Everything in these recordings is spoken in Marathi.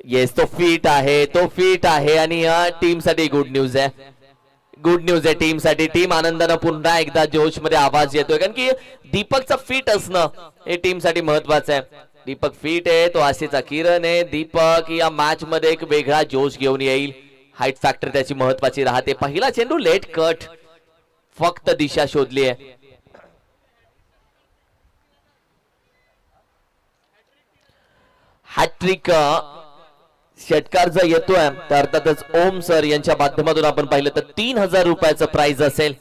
येस तो फिट आहे, तो फिट आहे आणि टीम साठी गुड न्यूज आहे. गुड न्यूज आहे टीम साठी. टीम आनंदानं पुन्हा एकदा जोश मध्ये आवाज येतोय, कारण की दीपकचं फिट असणं हे टीम साठी महत्वाचं आहे. दीपक फिट आहे, तो आशेचा किरण आहे. दीपक या मॅच मध्ये एक वेगळा जोश घेऊन येईल. हाईट फॅक्टर त्याची महत्वाची राहते. पहिला चेंडू लेट कट, फक्त दिशा शोधली आहे. हॅट्रिक षटकार जर येतोय तर अर्थातच ओम सर यांच्या माध्यमातून आपण पाहिलं तर 3000 रुपयाचं प्राइज असेल.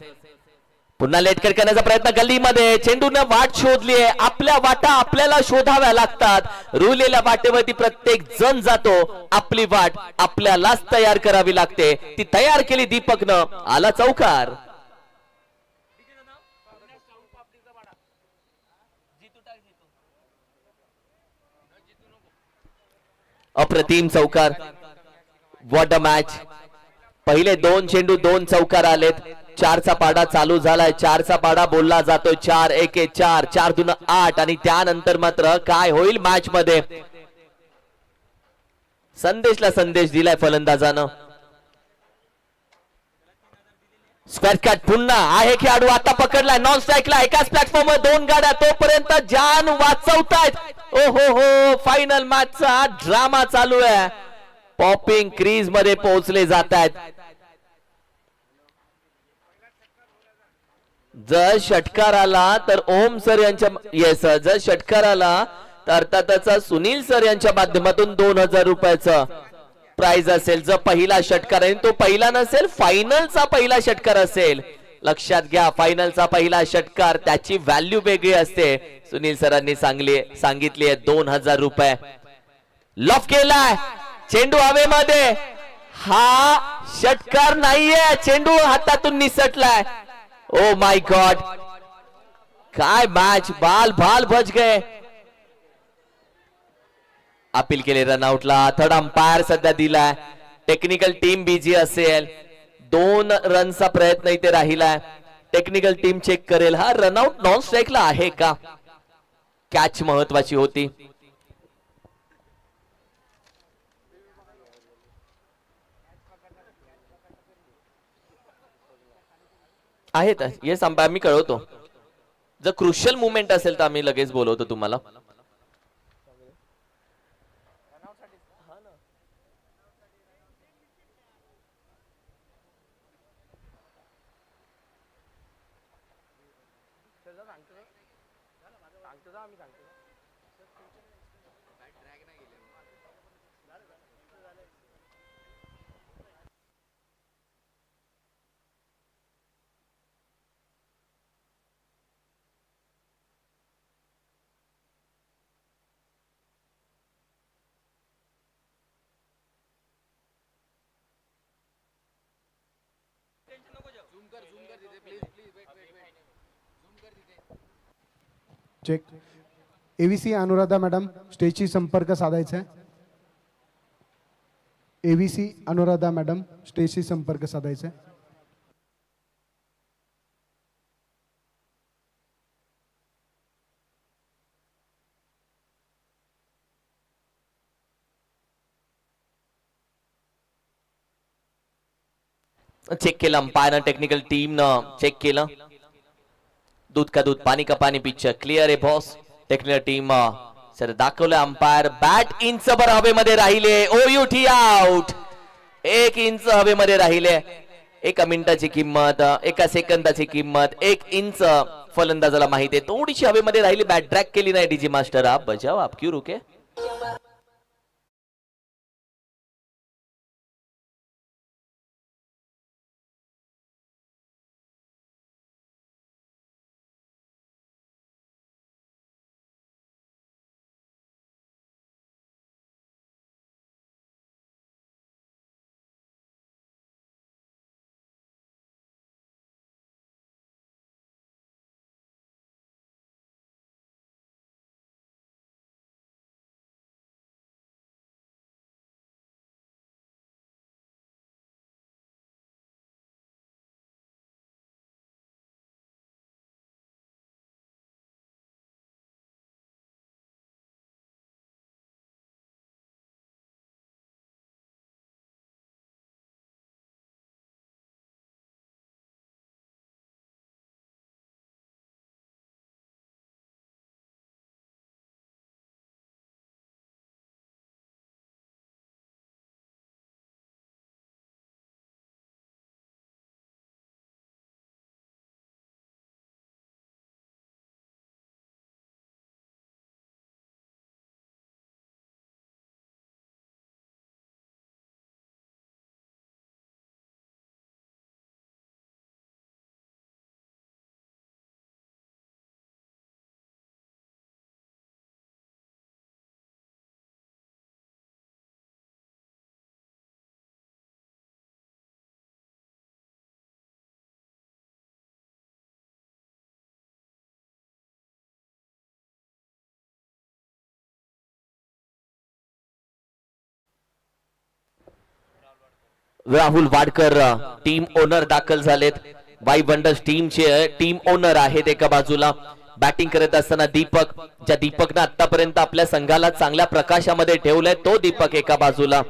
पुन्हा लेटकर करण्याचा प्रयत्न गल्लीमध्ये, चेंडूने वाट शोधली आहे. आपल्या वाटा आपल्याला शोधाव्या लागतात. रुळलेल्या वाटेवरती प्रत्येक जण जातो. आपली वाट आपल्यालाच तयार करावी लागते. ती तयार केली दीपकनं. आला चौकार. अप्रतिम चौकार. What a match. पहिले 2 चेंडू 2 चौकार आलेत. 4चा पाडा चालू झालाय. 4चा पाडा बोलला जातोय. 4 1 4, 4 2 8 आणि त्यानंतर मात्र काय होईल मॅच मध्ये. संदेशला संदेश दिलाय फलंदाजानं. स्क्वेअर कट पुन्हा आहे. खेळाडू आता पकडलाय नॉन स्ट्राईकला. एकाच प्लॅटफॉर्मवर 2 गाड्या, तोपर्यंत जान वाचवतायत. ओ हो, फायनल मॅचचा ड्रामा चालू आहे. पॉपिंग क्रीज मध्ये पोहोचले जात आहेत. जर षटकार आला तर ओम सर यांच्या येस, जर षटकार आला तर अर्थातच सुनील सर यांच्या माध्यमातून 2000 रुपयाचं प्राइज असेल. जर पहिला षटकार आहे, तो पहिला नसेल, फायनलचा पहिला षटकार असेल. लक्षात घ्या, फायनलचा पहिला षटकार त्याची व्हॅल्यू वेगळी असते. सुनील सरांनी सांगितली आहे 2000 रुपये. लॉफ केलाय, चेंडू हवेमध्ये. हा षटकार नाहीये, चेंडू हातातून निसटलाय. ओ माय गॉड, काय मॅच. बाल भाल बच गए. अपील केले रनआउटला. थर्ड अंपायर सध्या दिलाय. टेक्निकल टीम बिझी असेल. 2 रनचा प्रयत्न इथे राहिलाय. टेक्निकल टीम चेक करेल हा रनआउट नॉन स्ट्राईकला आहे का. कॅच महत्वाची होती. आहेत येस अंपायर, मी कळवतो. जर क्रुशियल मुवमेंट असेल तर आम्ही लगेच बोलवतो तुम्हाला. चेक. एव्हीसी अनुराधा मॅडम स्टेजशी संपर्क साधायचा आहे. एव्हीसी अनुराधा मॅडम स्टेजशी संपर्क साधायचा आहे. चेक केलं अंपायर, टेक्निकल टीम न चेक केलं. दूध का दूध पानी का पानी पिक्चर क्लिअर आहे बॉस. टेक्निकल टीम सर दाखवलं अंपायर. बॅट इंचभर हवेमध्ये राहिले. OUT out. 1 इंच हवेमध्ये राहिले. 1 मिनिटाची किंमत, 1 सेकंदाची किंमत, 1 इंच फलंदाजाला माहिती आहे. थोडीशी हवेमध्ये राहिली, बॅट ड्रॅग केली नाही. डीजी मास्टर आप बजाव, आप क्यों रुके. राहुल वाडकर टीम ओनर दाखल झालेत. वाई वंडर्स टीमचे टीम ओनर आहेत एका बाजूला. बॅटिंग करत असताना दीपक, ज्या दीपकनं आतापर्यंत आपल्या संघाला चांगल्या प्रकाशामध्ये ठेवलंय तो दीपक एका बाजूला.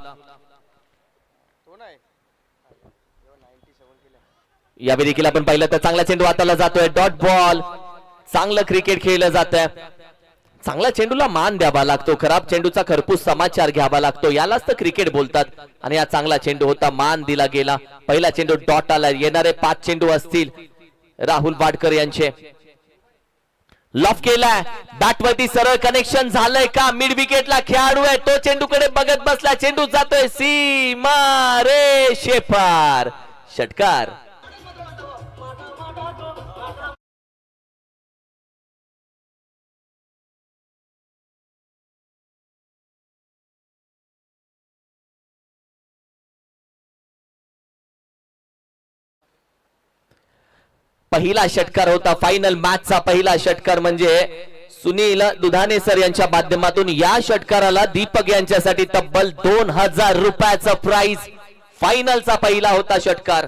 यावेळी देखील आपण पाहिलं तर चांगला चेंडू हाताला जातोय. Dot ball. चांगलं क्रिकेट खेळलं जात आहे. चांगल्या चेंडूला मान द्यावा लागतो. खराब चेंडूचा खरपूस समाचार घ्यावा लागतो. यालाच तर क्रिकेट बोलतात. आणि हा चांगला चेंडू होता, मान दिला गेला. पहिला चेंडू डॉट आला. येणारे 5 चेंडू असतील राहुल वाडकर यांचे. लॉफ केलाय. बॅटवरती सरळ कनेक्शन झालंय का? मिड विकेटला खेळाडू आहे तो चेंडूकडे बघत बसला. चेंडू जातोय सीमा रे शेफार. षटकार. पहिला षटकार होता. फायनल मॅचचा पहिला षटकार म्हणजे सुनील दुधाने सर यांच्या माध्यमातून या षटकाराला दीपक यांच्यासाठी तब्बल 2000 रुपयाचा प्राइज. फायनलचा पहिला होता षटकार.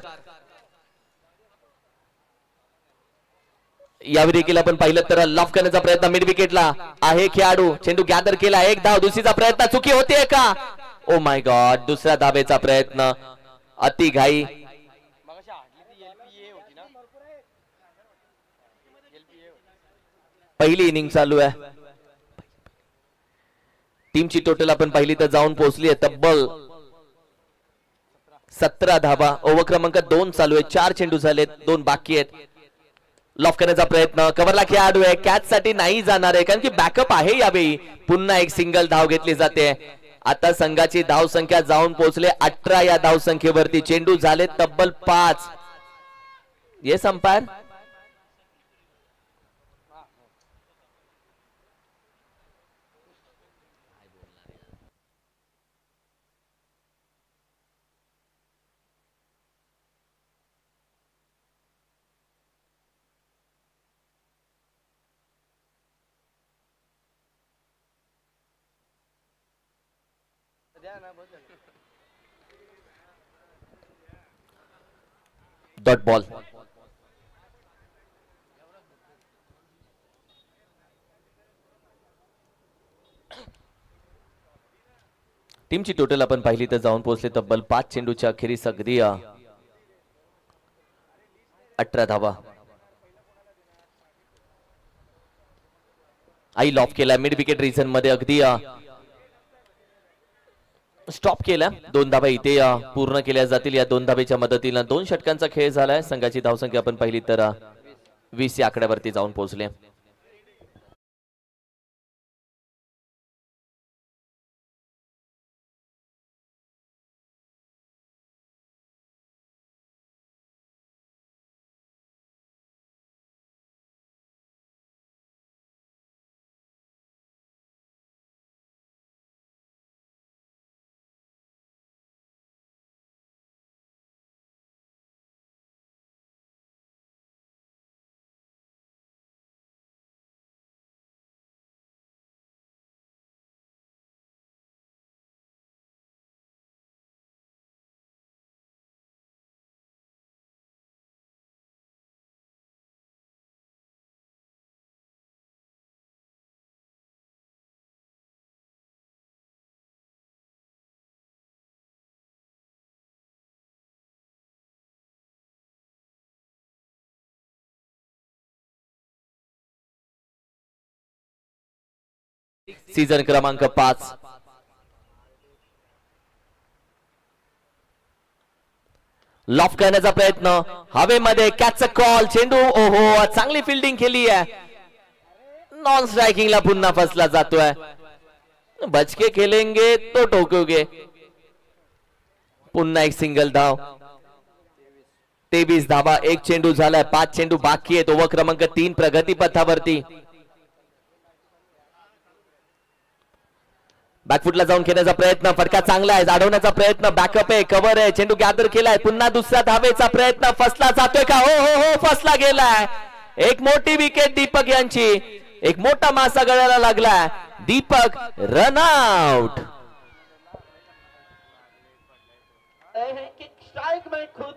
यावेळी देखील आपण पाहिलं तर लॉफ करण्याचा प्रयत्न मिड विकेटला आहे खेळाडू. चेंडू गॅदर केला. एक धाव. दुसरीचा प्रयत्न चुकी होतीये का? Oh my God. दुसऱ्या धावेचा प्रयत्न. अति घाई. पहिली इनिंग चालू आहे. टीमची टोटल आपण पाहिली तर जाऊन पोहोचली आहे तब्बल 17 धावा. ओव्हर क्रमांक 2 चालू आहे. 4 चेंडू झालेत, 2 बाकी आहेत. लॉफ करण्याचा प्रयत्न. कव्हरला खेळाडू आहे. कॅच साठी नाही जाणार आहे कारण की बॅकअप आहे. यावेळी पुन्हा एक सिंगल धाव घेतली जाते. आता संघाची धाव संख्या जाऊन पोहोचले 18 या धाव संख्येवरती. चेंडू झाले तब्बल 5. Yes umpire. Dot ball. टीमची टोटल आपण पाहिली तर जाऊन पोहोचले तब्बल 5 चेंडूच्या अखेरीस अगदी 18 धावा. आई लॉफ केला. मिड विकेट रिजन मध्ये अगदी स्टॉप केला. 2 धावा इथे पूर्ण केल्या जातील. या 2 धावेच्या मदतीने 2 षटकांचा खेळ झालाय. संघाची धावसंख्या आपण पाहिली तर 20 या आकड्यावरती जाऊन पोहोचले. सीझन क्रमांक 5. लॉफ करण्याचा प्रयत्न. हवेमध्ये कॅच कॉल. चेंडू ओहो चांगली फिल्डिंग केली आहे. नॉन स्ट्रायकिंगला पुन्हा फसला जातोय. बचके खेलेंगे तो ठोकोगे. पुन्हा एक सिंगल धाव. 23 धावा. 1 चेंडू झालाय. 5 चेंडू बाकी आहेत. ओव्हर क्रमांक 3 प्रगती पथावरती. बॅकफुटला जाऊन खेळण्याचा प्रयत्न. फटका चांगला आहे. अडवण्याचा प्रयत्न. बॅकअप आहे. कव्हर आहे. चेंडू गॅदर केलाय. पुन्हा दुसऱ्या धावेचा प्रयत्न. फसला जातोय का? हो हो हो फसला गेलाय. एक मोठी विकेट दीपक यांची. एक मोठा मासा गळ्याला लागलाय. Deepak run out. स्ट्राइक में खुद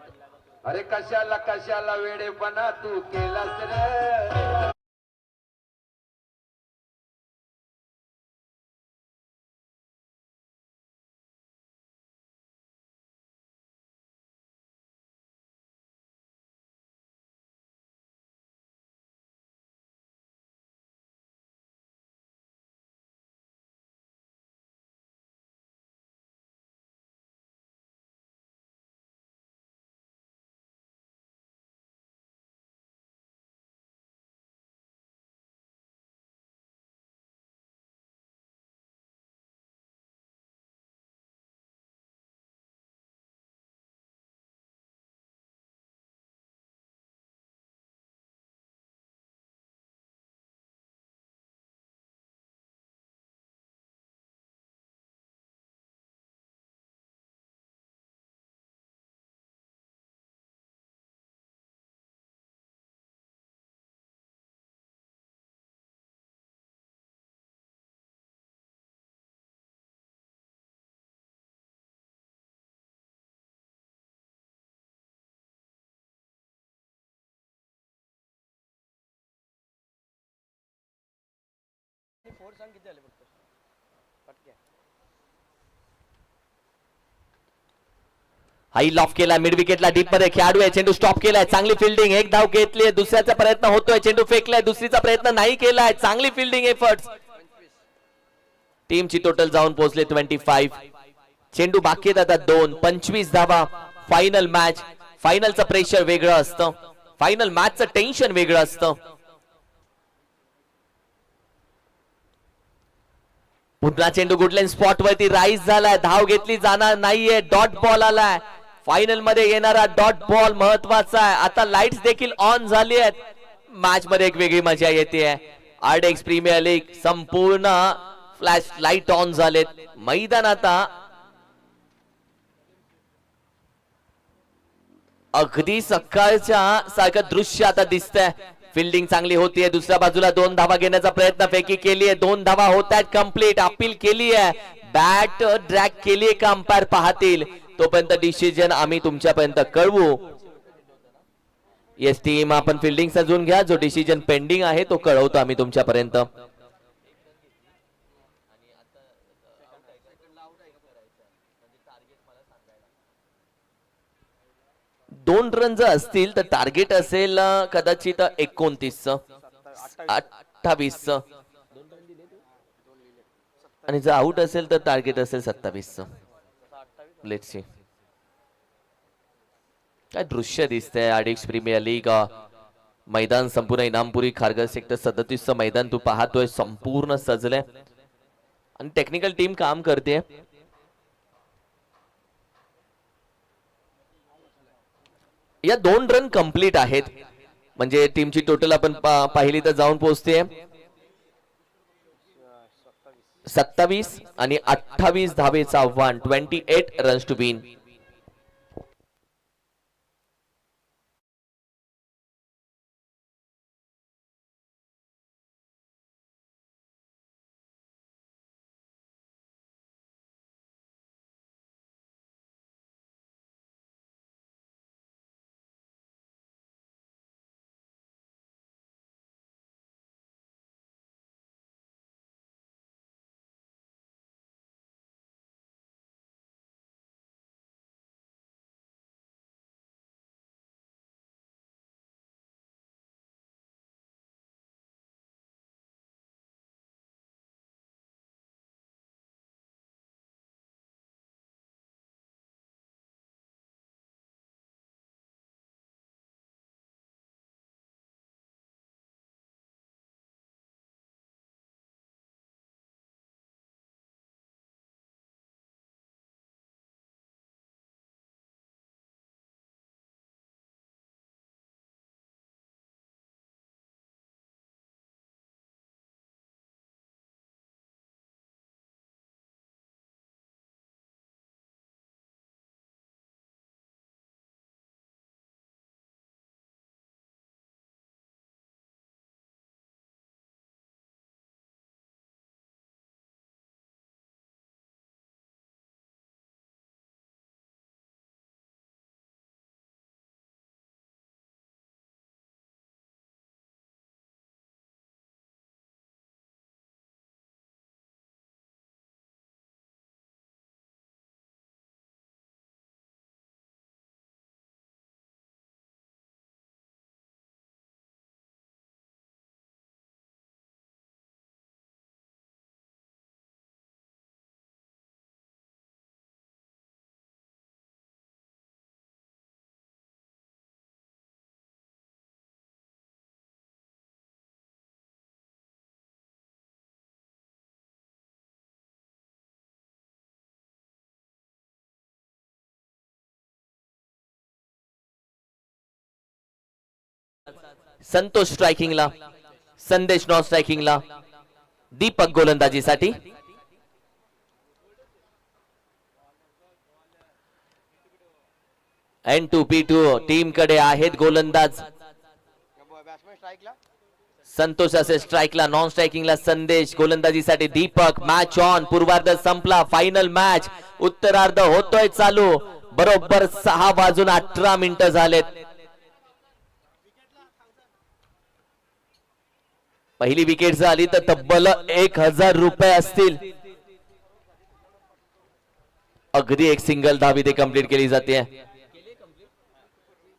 अरे कशाला कशाला वेडेपणा तू केलास रे. हाई लॉफ केला मिड विकेटला डीप मध्ये खेळाडू आहे चेंडू स्टॉप केलाय चांगली फिल्डिंग एक धाव घेतली दुसऱ्याचा प्रयत्न होतोय चेंडू फेकलाय दुसरीचा प्रयत्न नाही केलाय चांगली फिल्डिंग एफर्ट्स टीमची टोटल जाऊन पोहोचले 25 चेंडू बाकी आहेत आता 25 धावा फायनल मॅच फायनलचं प्रेशर वेगळं असतं फायनल मॅचचं टेन्शन वेगळं असतं पुन्हा चेंडू गुडलेन स्पॉट वरती राईज झालाय धाव घेतली जाणार नाहीये डॉट बॉल आलाय फायनल मध्ये येणारा डॉट बॉल महत्वाचा आहे आता लाईट्स देखील ऑन झाली आहेत मॅच मध्ये एक वेगळी मजा येते आरडेक्स प्रीमियर लीग संपूर्ण फ्लॅश लाईट ऑन झालेत मैदान आता अगदी सकाळच्या सारखं दृश्य आता दिसतंय फिल्डिंग चांगली होतीये दुसऱ्या बाजूला 2 धावा घेण्याचा प्रयत्न फेकी केलीये 2 धावा होत आहेत कंप्लीट अपील केली आहे बॅट ड्रॅग केलीये का अंपायर पाहतील तोपर्यंत डिसिजन आम्ही तुमच्यापर्यंत कळवू येस टीम आपण फिल्डिंग सजवून घ्या जो डिसिजन पेंडिंग आहे तो कळवतो आम्ही तुमच्यापर्यंत 2 रन जर असतील तर टार्गेट असेल कदाचित 29 28 आणि जर आउट असेल तर टार्गेट असेल 27 लेट्स सी काय दृश्य दिसतंय आरडीएक्स प्रीमियर लीग मैदान संपूर्ण इनामपुरी खारघर सेक्टर 37 चं मैदान तू पाहतोय संपूर्ण सजलंय आणि टेक्निकल टीम काम करते या 2 रन कंप्लीट आहेत म्हणजे टीमची टोटल आपण पाहिली तर जाऊन पोहोचते 27 आणि 28 धावेचं आव्हान 28 रन्स टू विन संतोष स्ट्रायकिंगला, संदेश नॉन स्ट्रायकिंगला, दीपक गोलंदाजीसाठी. N2P2 टीम कडे आहेत गोलंदाज. संतोष असेल स्ट्राईकला, नॉन स्ट्रायकिंगला संदेश, गोलंदाजीसाठी दीपक. Match on. पूर्वार्ध संपला, फायनल मॅच. उत्तरार्ध होतोय चालू. बरोबर 6:18 झालेत. पहिली विकेट झाली तर तब्बल 1000 रुपये असतील. अगदी एक सिंगल धाव इथे कंप्लीट केली जाते.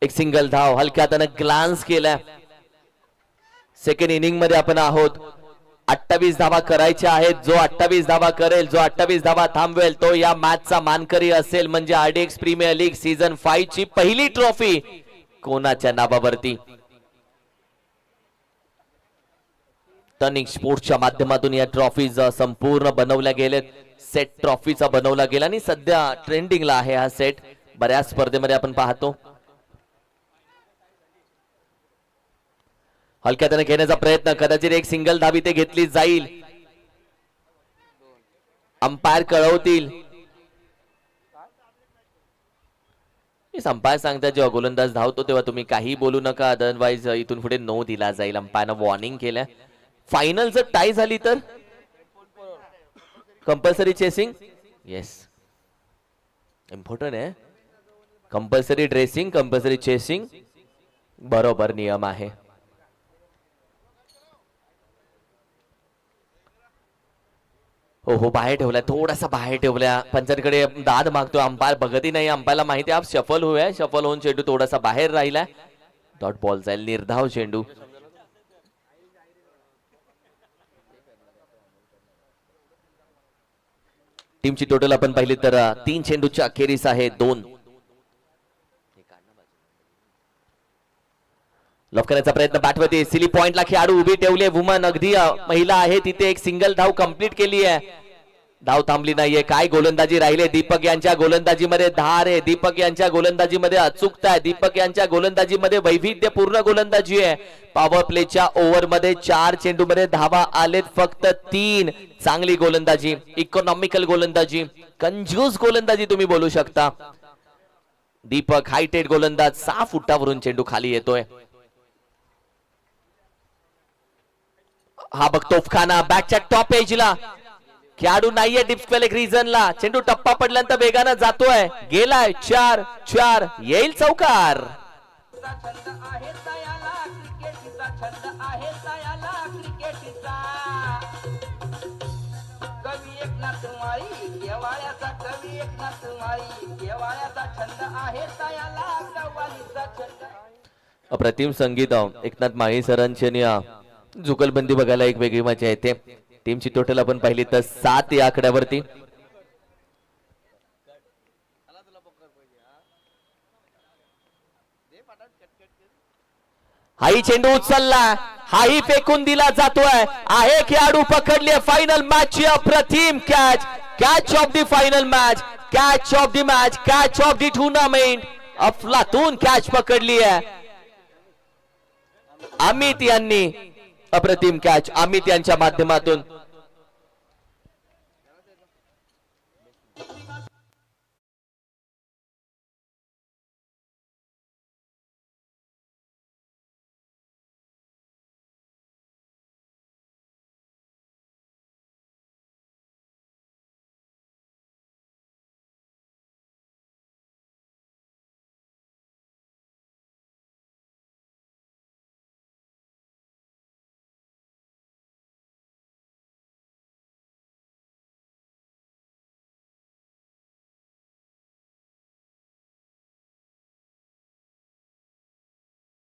एक सिंगल धाव हलक्या हाताने ग्लान्स केला. सेकंड इनिंग मध्ये आपण आहोत. 28 धावा करायच्या आहेत. जो 28 धावा करेल, जो 28 धावा थांबवेल, तो या मॅचचा मानकरी असेल. म्हणजे आरडीएक्स प्रीमियर लीग सीझन 5 ची पहिली ट्रॉफी कोणाच्या नावावरती. टर्निंग स्पोर्ट्सच्या माध्यमातून या ट्रॉफीज संपूर्ण बनवल्या गेलेत. सेट ट्रॉफीचा बनवला गेला आणि सध्या ट्रेंडिंगला आहे हा सेट. बऱ्याच स्पर्धेमध्ये आपण पाहतो. हलक्याने घेण्याचा प्रयत्न, कदाचित एक सिंगल धाबी ते घेतली जाईल. अंपायर कळवतील. अंपायर सांगतात जेव्हा गोलंदाज धावतो तेव्हा तुम्ही काही बोलू नका, अदरवाईज इथून पुढे नो दिला जाईल. अंपायरनं वॉर्निंग केलं. फायनल जर टाय झाली तर कंपल्सरी चेसिंग. येस, इम्पॉर्टंट आहे. कंपल्सरी ड्रेसिंग, कंपल्सरी चेसिंग, बरोबर नियम आहे. हो, बाहेर ठेवलाय, थोडासा बाहेर ठेवल्या. पंचांकडे दाद मागतोय. अंपायर बघतही नाही. अंपायरला माहिती आहे शफल होऊया. शफल होऊन चेंडू थोडासा बाहेर राहिलाय. डॉट बॉल जाईल. निर्धाव चेंडू. टीमची टोटल आपण पाहिली तर 3 चेंडूच्या अखेरीस आहे 2. लॉफ करण्याचा प्रयत्न बॅटवरती. सिली पॉइंटला खेळाडू उभी ठेवले. वुमन अगदी महिला आहे तिथे. एक सिंगल धाव कंप्लीट केली आहे. धाव थांबली नाहीये. काय गोलंदाजी राहिले. दीपक यांच्या गोलंदाजीमध्ये धार आहे. दीपक यांच्या गोलंदाजीमध्ये अचूकता आहे. दीपक यांच्या गोलंदाजीमध्ये वैविध्यपूर्ण गोलंदाजी आहे. पॉवर प्लेच्या ओव्हर मध्ये 4 चेंडूमध्ये धावा आलेत फक्त 3. चांगली गोलंदाजी, इकॉनॉमिकल गोलंदाजी, कंजूस गोलंदाजी तुम्ही बोलू शकता. दीपक हायटेड गोलंदाज. 6 फुटावरून चेंडू खाली येतोय. हा बघ तोफखाना बॅटच्या टॉप एजला. खेळाडू नाहीये डिस्प्ले रिजनला. चेंडू टप्पा पडल्यानंतर वेगानं जातोय. गेलाय 4-4. येईल चौकार. अप्रतिम संगीत एकनाथ माळी सरांचे. जुगलबंदी बघायला एक वेगळी मजा येते. टीमची टोटल आपण पाहिली तर 7 या आकड्यावरती. हाही चेंडू उचलला. हाही फेकून दिला जातोय. आहे खेळाडू पकडले. फायनल मॅच ची अप्रतिम catch. Catch of the final match. Catch of the match. Catch of the tournament. अफलातून कॅच पकडली आहे अमित यांनी. अप्रतिम कॅच अमित यांच्या माध्यमातून.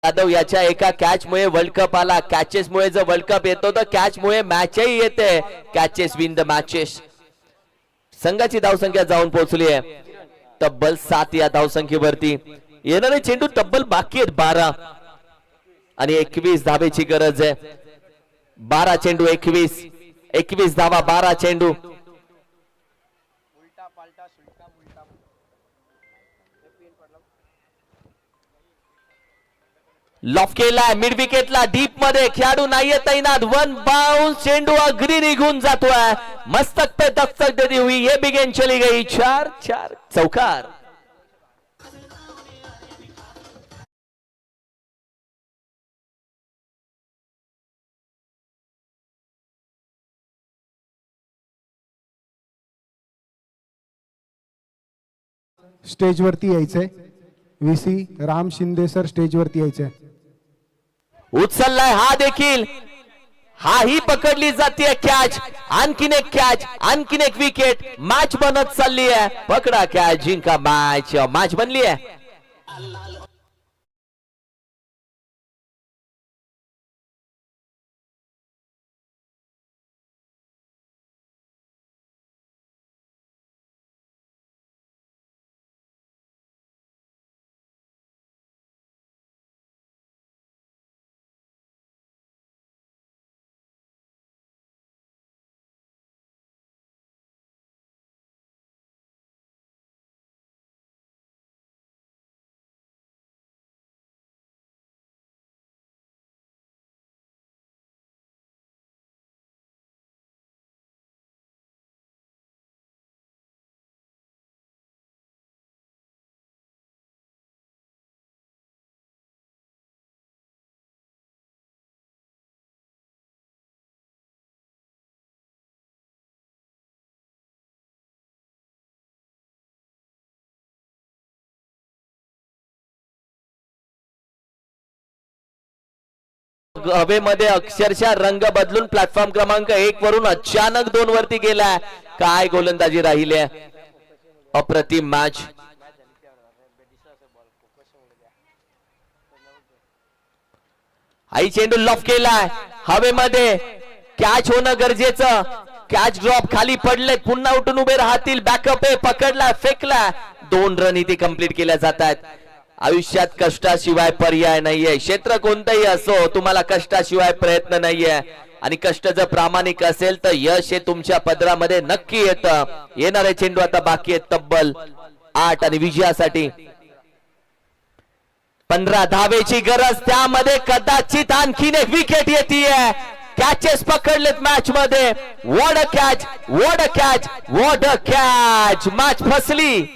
यादव याच्या एका कॅच मुळे वर्ल्ड कप आला. कॅचेस मुळे जर वर्ल्ड कप येतो तर कॅच मुळे मॅचही येते. Catches win the matches. संघाची धावसंख्या जाऊन पोहोचली आहे तब्बल 7 या धावसंख्येवरती. येणारे चेंडू तब्बल बाकी आहेत 12 आणि 21 धावेची गरज आहे. 12 चेंडू 21 धावा 12 चेंडू. लॉफ केलाय मिड विकेटला डीप मध्ये खेळाडू नाहीये तैनात वन बाउन्स चेंडू अगदी निघून जातोय मस्तक पे दस्तक देती हुई ये भी गेंद चली गई 4-4 चौकार स्टेजवरती यायचंय. VC राम शिंदे सर स्टेजवरती यायचंय. उचललाय हा देखील हाही पकडली जाते कॅच आणखीन एक कॅच आणखीन एक विकेट मॅच बनत चालली आहे पकडा कॅच जिंका मॅच मॅच बनली आहे हवेमध्ये अक्षरशः रंग बदलून प्लॅटफॉर्म क्रमांक 1 वरून अचानक 2 वरती गेलाय काय गोलंदाजी राहिली आहे अप्रतिम मॅच आई चेंडू लॉफ केलाय हवेमध्ये कॅच होणं गरजेचं कॅच ड्रॉप खाली पडले पुन्हा उठून उभे राहतील बॅकअप आहे पकडला फेकला 2 रन इथे कंप्लीट केल्या जातात आयुष्यात कष्टाशिवाय पर्याय नाहीये क्षेत्र कोणतंही असो तुम्हाला कष्टाशिवाय प्रयत्न नाहीये आणि कष्ट जर प्रामाणिक असेल तर यश हे तुमच्या पदरामध्ये नक्की येतं येणारे चेंडू आता बाकी आहेत तब्बल 8 आणि विजयासाठी 15 धावेची गरज त्यामध्ये कदाचित आणखीन एक विकेट येतीये कॅचेस पकडलेत मॅच मध्ये what a catch what a catch what a catch match फसली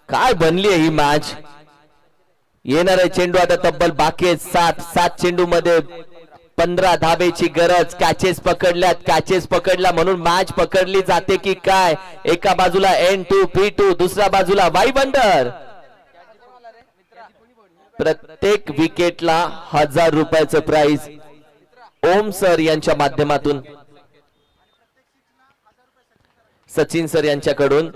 काय बनली ही मॅच येणारे चेंडू आता तब्बल बाकी आहेत 7 चेंडू मध्ये 15 धावेची गरज कॅचेस पकडल्यात कॅचेस पकडला म्हणून मॅच पकडली जाते की काय एका बाजूला N2 P2 दुसऱ्या बाजूला वाय वंडर प्रत्येक विकेटला 1000 रुपयाचं प्राइज ओम सर यांच्या माध्यमातून सचिन सर यांच्याकडून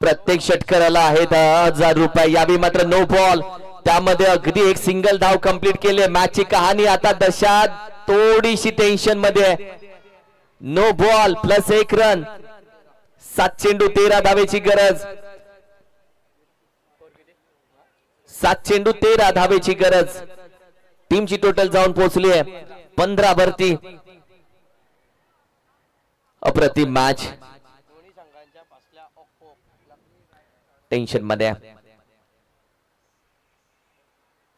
प्रत्येक षटकाराला आहे 10,000 रुपये यावी मात्र नो बॉल त्यामध्ये अगदी एक सिंगल धाव कंप्लीट केली मॅचची कहाणी आता दशा थोडीशी टेन्शन मध्ये नो बॉल प्लस 1 रन 7 चेंडू 13 धावेची गरज 7 चेंडू 13 धावेची गरज टीमची टोटल जाऊन पोहोचली आहे 15 वरती अप्रतिम मॅच टेन्शन मध्ये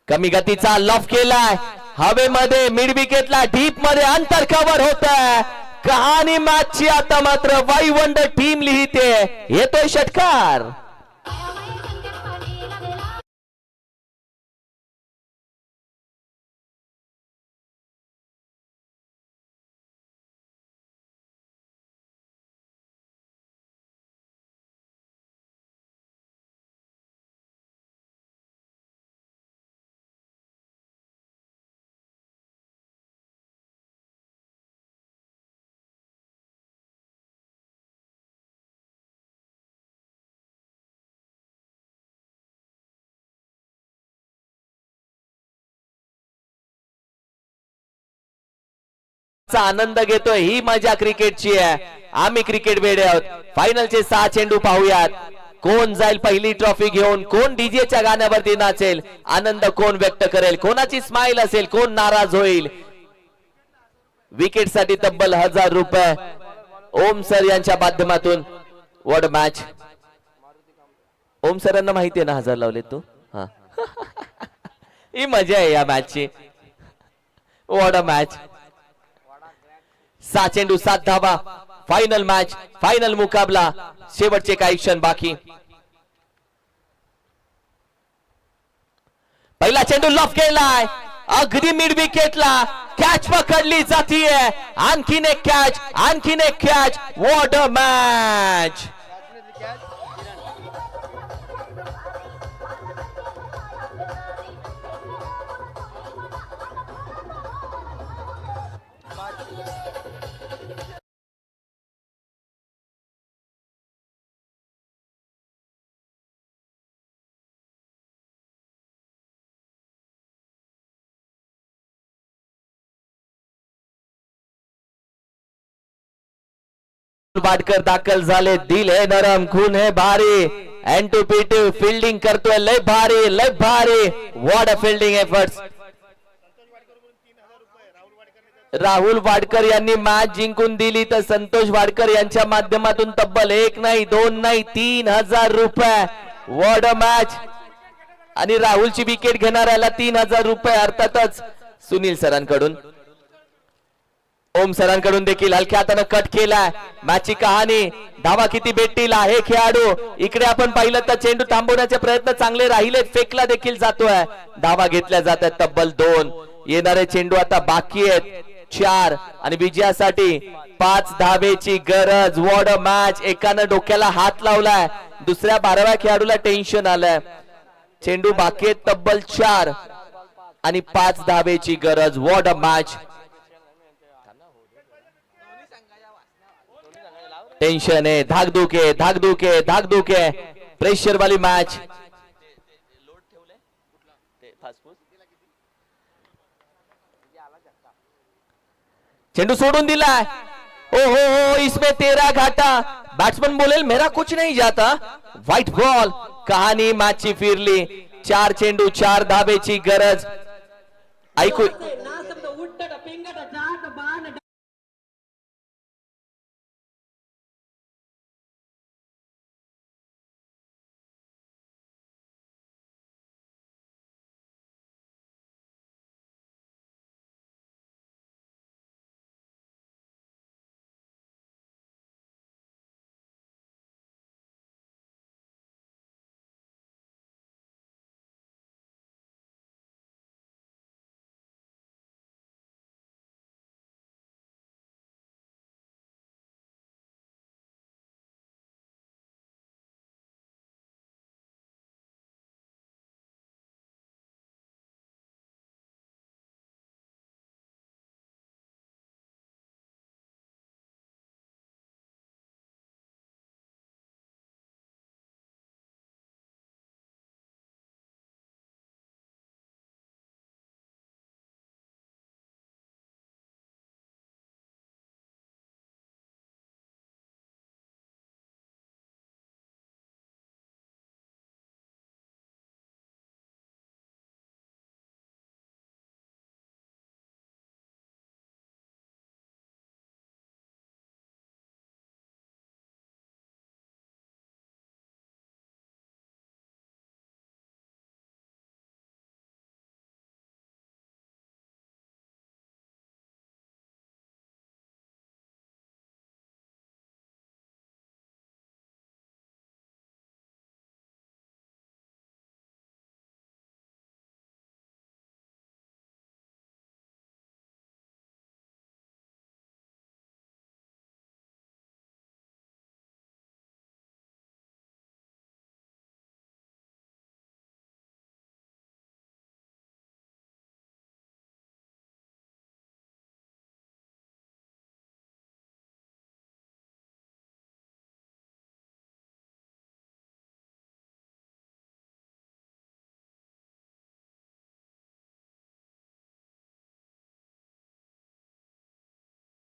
कमी गतीचा लॉफ केलाय हवेमध्ये मिड विकेटला डीप मध्ये अंतर कव्हर होत आहे कहाणी मॅचची आता मात्र वाय वंडर टीम लिहिते येतोय षटकार मॅचचा आनंद घेतोय, ही मजा क्रिकेटची आहे. आम्ही क्रिकेट वेडे आहोत. फायनलचे 6 चेंडू पाहूयात. कोण जाईल पहिली ट्रॉफी घेऊन, कोण डीजेच्या गाण्यावरती नाचेल, आनंद कोण व्यक्त करेल, कोणाची स्माइल असेल, कोण नाराज होईल. विकेट साठी तब्बल 1000 रुपये ओम सर यांच्या माध्यमातून. What match. ओम सरांना माहिती आहे ना 1000 लावले तू. हा ही मजा आहे या मॅचची. What a match. 6 चेंडू 7 धावा. फायनल मॅच, फायनल मुकाबला. शेवटचे काही क्षण बाकी. पहिला चेंडू लॉफ केलाय अगदी मिड विकेटला. कॅच पकडली जातीये. आणखीन एक कॅच, आणखीन एक catch. What a match. Wadkar दाखल झाले. दिल है नरम, खून है भारी. एंटूपीटू फील्डिंग करतोय लय भारी, लय भारी. What a fielding efforts. Rahul Wadkar यांनी मॅच जिंकून दिली तर संतोष वाडकर यांच्या माध्यमातून तब्बल 1 नाही 2 नाही 3000 रुपये. What a match. आणि राहुलची विकेट घेणाऱ्याला 3000 रुपये अर्थातच सुनील सरांकडून. ओम सरांकडून देखील हलक्या हाताने कट केलाय. मॅचची कहाणी, धावा किती भेटतील हे खेळाडू. इकडे आपण पाहिलं तर चेंडू थांबवण्याचे प्रयत्न चांगले राहिले. फेकला देखील जातोय. धावा घेतल्या जात आहेत तब्बल 2. येणारे चेंडू आता बाकी आहेत 4 आणि विजयासाठी 5 धावेची गरज. What a match. एकानं डोक्याला हात लावलाय, दुसऱ्या 12व्या खेळाडूला टेन्शन आलंय. चेंडू बाकी आहेत तब्बल 4 आणि 5 धावेची गरज. What a match. टेन्शन आहे, धाकधूक आहे, धाकधूक आहे, धाकधूक आहे. प्रेशर वाली मॅच. चेंडू सोडून दिलाय. ओ हो, इसमें 13 घाटा. बैट्समैन बोलेल मेरा कुछ नहीं जाता. White ball. कहाणी मॅचची फिरली. 4 चेंडू 4 धावेची गरज. ऐकू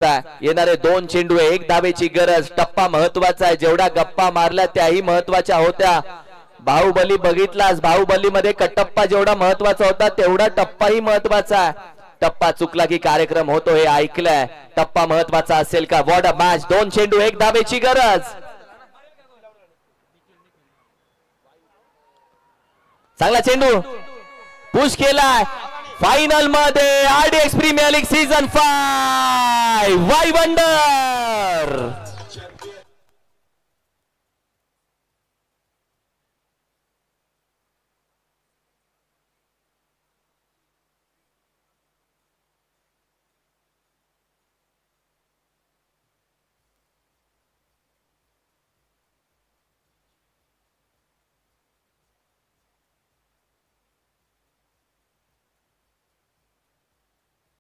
येणारे 2 चेंडू आहे, 1 धावेची गरज. टप्पा महत्वाचा आहे, जेवढ्या गप्पा मारल्या त्याही महत्वाच्या होत्या. बाहुबली बघितलास, बाहुबली मध्ये कटप्पा जेवढा महत्वाचा होता तेवढा टप्पाही महत्वाचा आहे. टप्पा चुकला की कार्यक्रम होतो हे ऐकलंय. टप्पा महत्वाचा असेल का? What a match. 2 चेंडू 1 धावेची गरज. चांगला चेंडू पुश केलाय. फायनल मध्ये RDX premier league season 5 Y wonder.